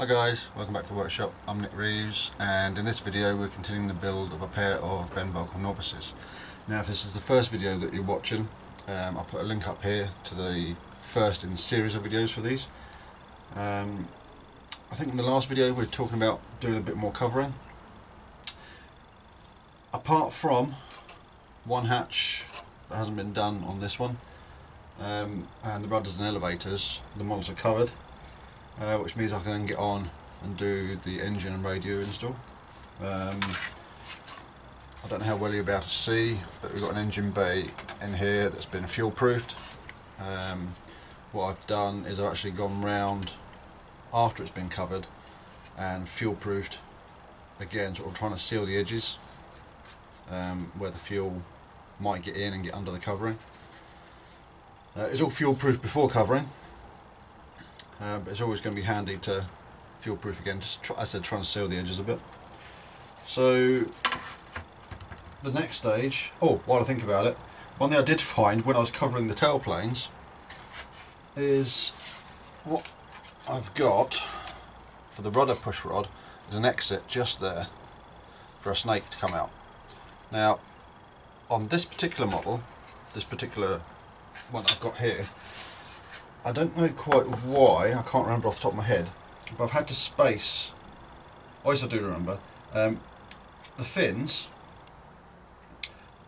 Hi guys, welcome back to the workshop. I'm Nick Reeves, and in this video we're continuing the build of a pair of Ben Buckle Novices. Now if this is the first video that you're watching, I'll put a link up here to the first in the series of videos for these. I think in the last video we were talking about doing a bit more covering. Apart from one hatch that hasn't been done on this one, and the rudders and elevators, the models are covered. Which means I can then get on and do the engine and radio install. I don't know how well you'll be able to see, but we've got an engine bay in here that's been fuel proofed. What I've done is I've actually gone round after it's been covered and fuel proofed again, sort of trying to seal the edges where the fuel might get in and get under the covering. It's all fuel proof before covering. But it's always going to be handy to fuel proof again, just trying to seal the edges a bit. So the next stage, while I think about it, one thing I did find when I was covering the tailplanes is what I've got for the rudder push rod is an exit just there for a snake to come out. Now on this particular model, this particular one I've got here, I don't know quite why, I can't remember off the top of my head, but I've had to space, yes I do remember, the fins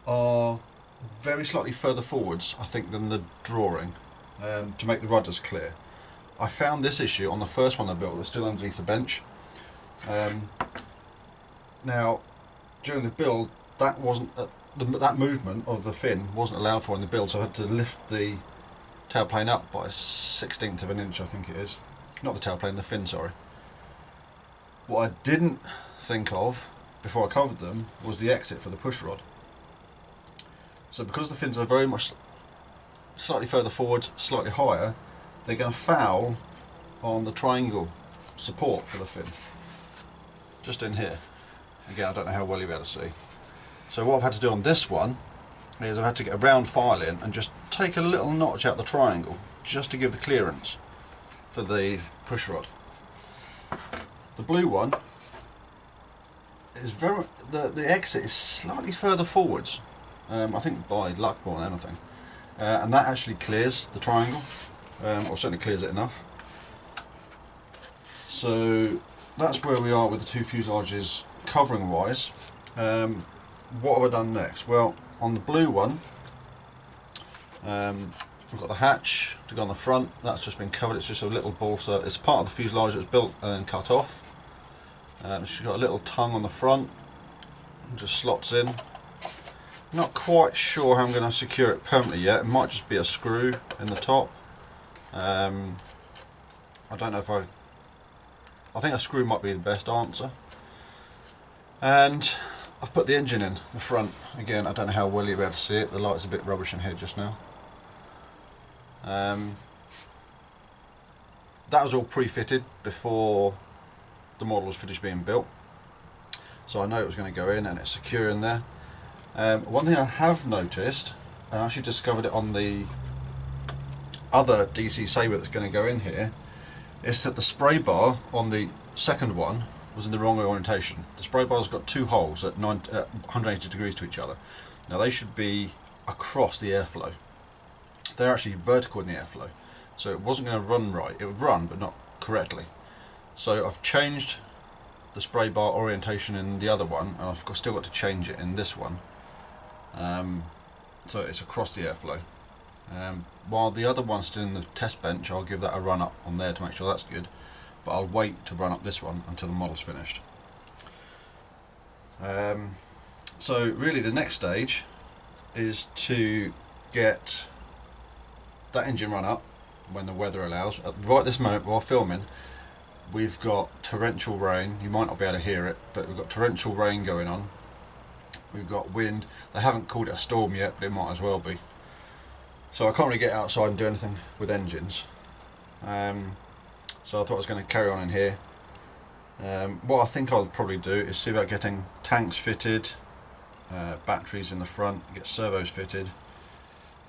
are very slightly further forwards I think than the drawing, to make the rudders clear. I found this issue on the first one I built that's still underneath the bench. Now during the build that wasn't, that movement of the fin wasn't allowed for in the build, so I had to lift the tailplane up by a 1/16 of an inch, I think it is. Not the tailplane, the fin, sorry. What I didn't think of before I covered them was the exit for the push rod. So because the fins are very much slightly further forward, slightly higher, they're going to foul on the triangle support for the fin. Just in here. Again, I don't know how well you'll be able to see. So what I've had to do on this one is I've had to get a round file in and just take a little notch out the triangle just to give the clearance for the push rod. The blue one is the exit is slightly further forwards, I think by luck more than anything, and that actually clears the triangle, or certainly clears it enough. So that's where we are with the two fuselages covering wise. What have I done next? Well, on the blue one, we've got the hatch to go on the front. That's just been covered. It's just a little ball, so it's part of the fuselage that was built and then cut off. She's got a little tongue on the front, and just slots in. Not quite sure how I'm going to secure it permanently yet. It might just be a screw in the top. I don't know if I think a screw might be the best answer. And I've put the engine in the front. Again, I don't know how well you'll be able to see it. The light's a bit rubbish in here just now. That was all pre-fitted before the model was finished being built. So I know it was going to go in and it's secure in there. One thing I have noticed, and I actually discovered it on the other DC Sabre that's going to go in here, is that the spray bar on the second one was in the wrong orientation. The spray bar's got two holes at 180 degrees to each other. Now they should be across the airflow. They're actually vertical in the airflow, so it wasn't going to run right. It would run, but not correctly. So I've changed the spray bar orientation in the other one, and I've still got to change it in this one. So it's across the airflow. While the other one's still in the test bench, I'll give that a run up on there to make sure that's good. But I'll wait to run up this one until the model's finished. So really the next stage is to get that engine run up when the weather allows. Right this moment while filming, we've got torrential rain. You might not be able to hear it, but we've got torrential rain going on. We've got wind. They haven't called it a storm yet, but it might as well be. So I can't really get outside and do anything with engines. So I thought I was going to carry on in here. What I think I'll probably do is see about getting tanks fitted, batteries in the front, get servos fitted,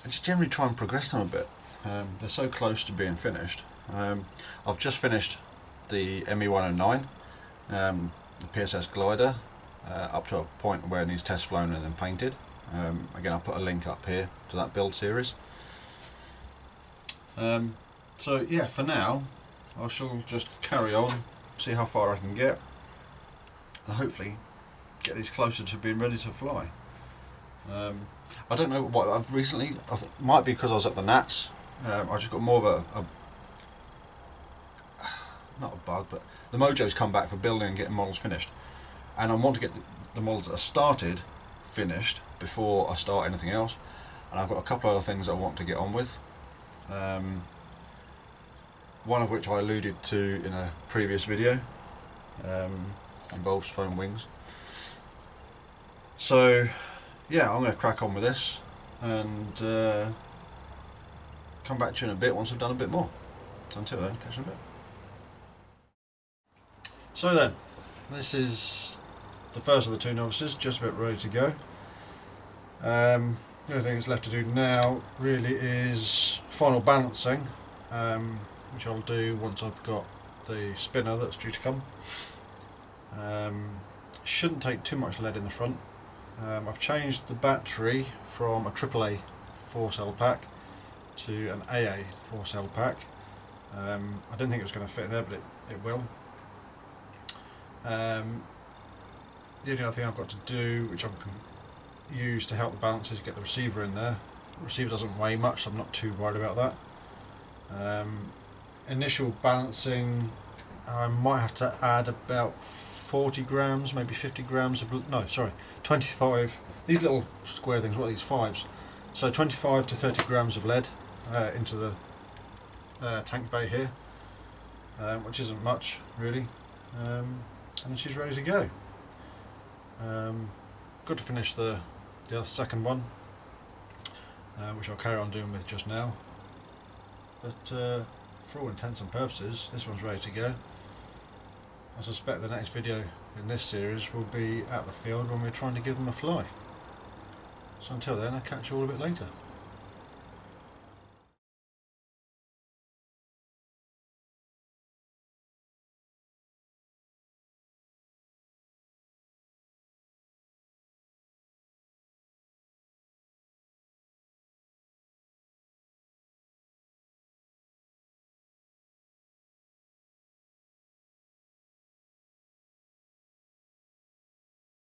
and just generally try and progress them a bit. They're so close to being finished. I've just finished the ME109, the PSS glider, up to a point where it needs test flown and then painted. Again, I'll put a link up here to that build series. So yeah, for now I shall just carry on, see how far I can get, and hopefully get these closer to being ready to fly. I don't know what I've recently, might be because I was at the Nats, I just got more of a not a bug, but the mojo's come back for building and getting models finished, and I want to get the models that are started finished before I start anything else. And I've got a couple of other things I want to get on with, one of which I alluded to in a previous video, involves foam wings. So yeah, I'm going to crack on with this and come back to you in a bit once I've done a bit more. So until then, catch you in a bit. So then, this is the first of the two novices, just about ready to go. The only thing that's left to do now really is final balancing, which I'll do once I've got the spinner that's due to come. Shouldn't take too much lead in the front. I've changed the battery from a AAA 4-cell pack to an AA 4-cell pack. I didn't think it was going to fit in there, but it will. The only other thing I've got to do, which I can use to help the balance, is get the receiver in there. The receiver doesn't weigh much, so I'm not too worried about that. Initial balancing, I might have to add about 40 grams, maybe 50 grams of, no sorry, 25, these little square things, what are these, 5s? So 25 to 30 grams of lead into the tank bay here, which isn't much really. And then she's ready to go. Got to finish the other second one, which I'll carry on doing with just now, but for all intents and purposes this one's ready to go. I suspect the next video in this series will be at the field when we're trying to give them a fly. So until then, I'll catch you all a bit later.